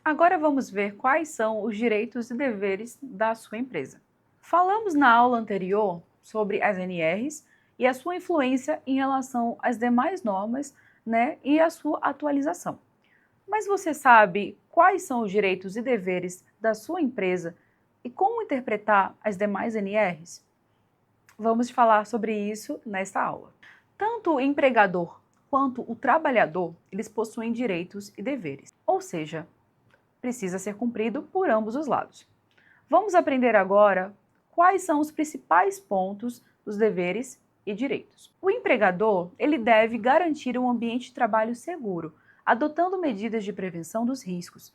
Agora vamos ver quais são os direitos e deveres da sua empresa. Falamos na aula anterior sobre as NRs e a sua influência em relação às demais normas, e a sua atualização. Mas você sabe quais são os direitos e deveres da sua empresa e como interpretar as demais NRs? Vamos falar sobre isso nesta aula. Tanto o empregador quanto o trabalhador, eles possuem direitos e deveres, ou seja, precisa ser cumprido por ambos os lados. Vamos aprender agora quais são os principais pontos dos deveres e direitos. O empregador, ele deve garantir um ambiente de trabalho seguro, adotando medidas de prevenção dos riscos,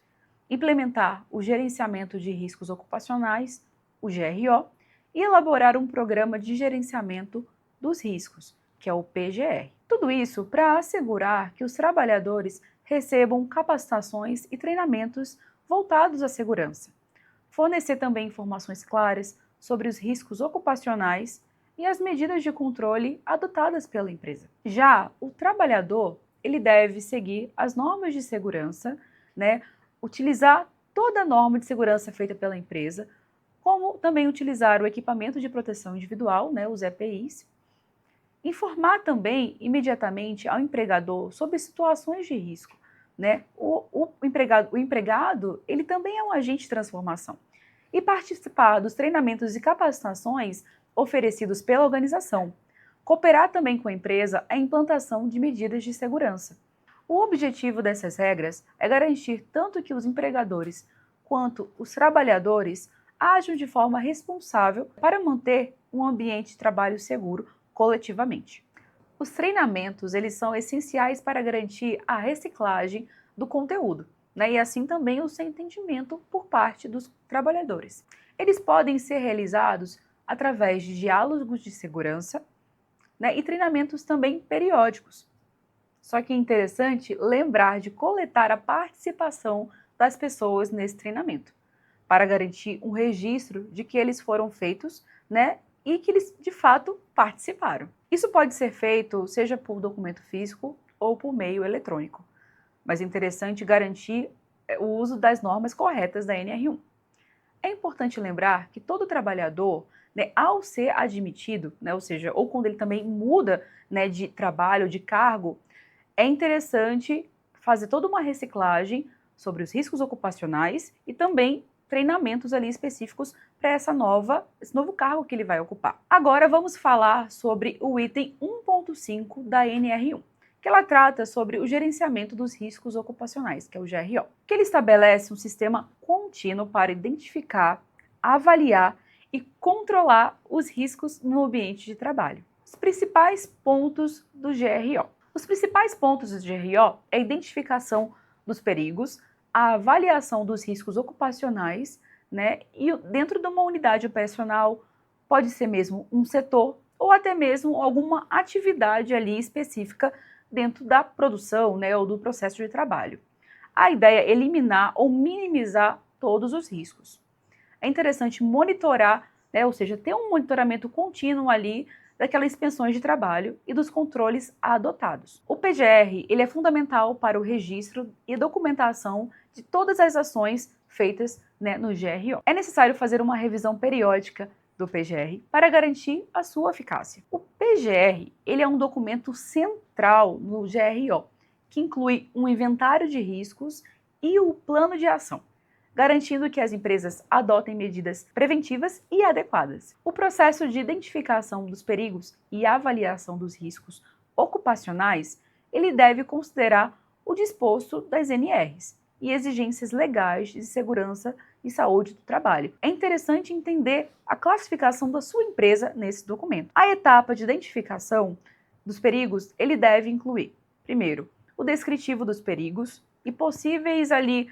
implementar o gerenciamento de riscos ocupacionais, o GRO, e elaborar um programa de gerenciamento dos riscos, que é o PGR. Tudo isso para assegurar que os trabalhadores recebam capacitações e treinamentos voltados à segurança. Fornecer também informações claras sobre os riscos ocupacionais e as medidas de controle adotadas pela empresa. Já o trabalhador, ele deve seguir as normas de segurança, utilizar toda a norma de segurança feita pela empresa, como também utilizar o equipamento de proteção individual, os EPIs, informar também imediatamente ao empregador sobre situações de risco. O empregado, ele também é um agente de transformação. E participar dos treinamentos e capacitações oferecidos pela organização. Cooperar também com a empresa a implantação de medidas de segurança. O objetivo dessas regras é garantir tanto que os empregadores quanto os trabalhadores ajam de forma responsável para manter um ambiente de trabalho seguro coletivamente. Os treinamentos, eles são essenciais para garantir a reciclagem do conteúdo, e assim também o seu entendimento por parte dos trabalhadores. Eles podem ser realizados através de diálogos de segurança, e treinamentos também periódicos. Só que é interessante lembrar de coletar a participação das pessoas nesse treinamento, para garantir um registro de que eles foram feitos, e que eles de fato participaram. Isso pode ser feito seja por documento físico ou por meio eletrônico, mas é interessante garantir o uso das normas corretas da NR1. É importante lembrar que todo trabalhador, ao ser admitido, ou seja, ou quando ele também muda de trabalho, de cargo, é interessante fazer toda uma reciclagem sobre os riscos ocupacionais e também treinamentos ali específicos para esse novo cargo que ele vai ocupar. Agora vamos falar sobre o item 1.5 da NR1, que ela trata sobre o gerenciamento dos riscos ocupacionais, que é o GRO, que ele estabelece um sistema contínuo para identificar, avaliar e controlar os riscos no ambiente de trabalho. Os principais pontos do GRO. Os principais pontos do GRO é a identificação dos perigos, a avaliação dos riscos ocupacionais, e dentro de uma unidade operacional, pode ser mesmo um setor ou até mesmo alguma atividade ali específica dentro da produção, ou do processo de trabalho. A ideia é eliminar ou minimizar todos os riscos. É interessante monitorar, ou seja, ter um monitoramento contínuo ali daquelas inspeções de trabalho e dos controles adotados. O PGR, ele é fundamental para o registro e documentação de todas as ações feitas no GRO. É necessário fazer uma revisão periódica do PGR para garantir a sua eficácia. O PGR, ele é um documento central no GRO, que inclui um inventário de riscos e o plano de ação, garantindo que as empresas adotem medidas preventivas e adequadas. O processo de identificação dos perigos e avaliação dos riscos ocupacionais, ele deve considerar o disposto das NRs e exigências legais de segurança e saúde do trabalho. É interessante entender a classificação da sua empresa nesse documento. A etapa de identificação dos perigos, ele deve incluir, primeiro, o descritivo dos perigos e possíveis ali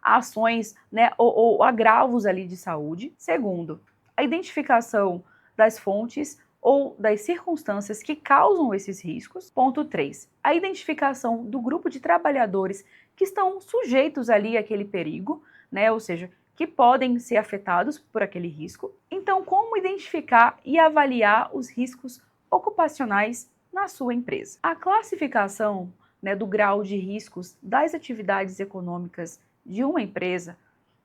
ações ou agravos ali de saúde. Segundo, a identificação das fontes ou das circunstâncias que causam esses riscos. Ponto 3, a identificação do grupo de trabalhadores que estão sujeitos ali àquele perigo, ou seja, que podem ser afetados por aquele risco. Então, como identificar e avaliar os riscos ocupacionais na sua empresa? A classificação do grau de riscos das atividades econômicas de uma empresa,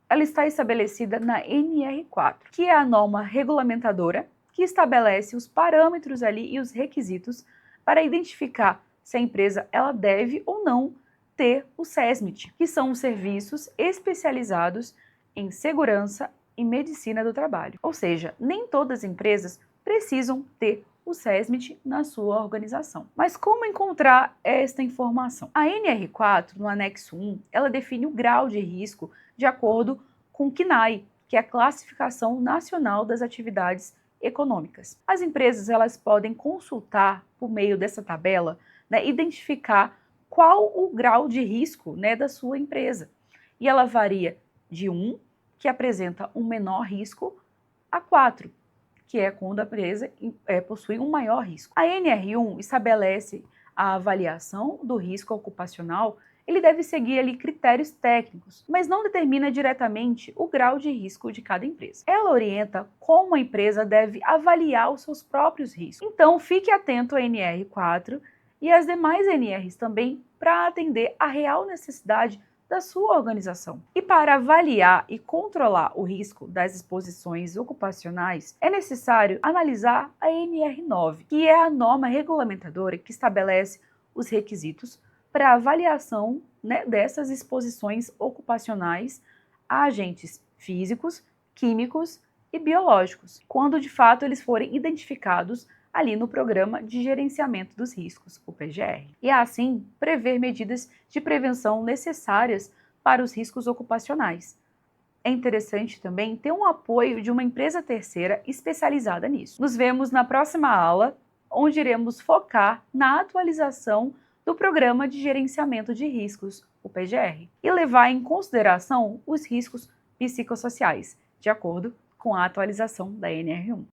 ela está estabelecida na NR4, que é a norma regulamentadora que estabelece os parâmetros ali e os requisitos para identificar se a empresa ela deve ou não ter o SESMIT, que são os serviços especializados em segurança e medicina do trabalho. Ou seja, nem todas as empresas precisam ter o SESMIT na sua organização. Mas como encontrar esta informação? A NR4, no anexo 1, ela define o grau de risco de acordo com o CNAE, que é a Classificação Nacional das Atividades Econômicas. As empresas elas podem consultar, por meio dessa tabela, identificar qual o grau de risco da sua empresa. E ela varia de 1, que apresenta um menor risco, a 4, que é quando a empresa possui um maior risco. A NR1 estabelece a avaliação do risco ocupacional. Ele deve seguir ali critérios técnicos, mas não determina diretamente o grau de risco de cada empresa. Ela orienta como a empresa deve avaliar os seus próprios riscos. Então, fique atento à NR4 e às demais NRs também para atender à real necessidade da sua organização. E para avaliar e controlar o risco das exposições ocupacionais, é necessário analisar a NR9, que é a norma regulamentadora que estabelece os requisitos para a avaliação dessas exposições ocupacionais a agentes físicos, químicos e biológicos, quando de fato eles forem identificados ali no Programa de Gerenciamento dos Riscos, o PGR. E assim, prever medidas de prevenção necessárias para os riscos ocupacionais. É interessante também ter um apoio de uma empresa terceira especializada nisso. Nos vemos na próxima aula, onde iremos focar na atualização do Programa de Gerenciamento de Riscos, o PGR, e levar em consideração os riscos psicossociais, de acordo com a atualização da NR1.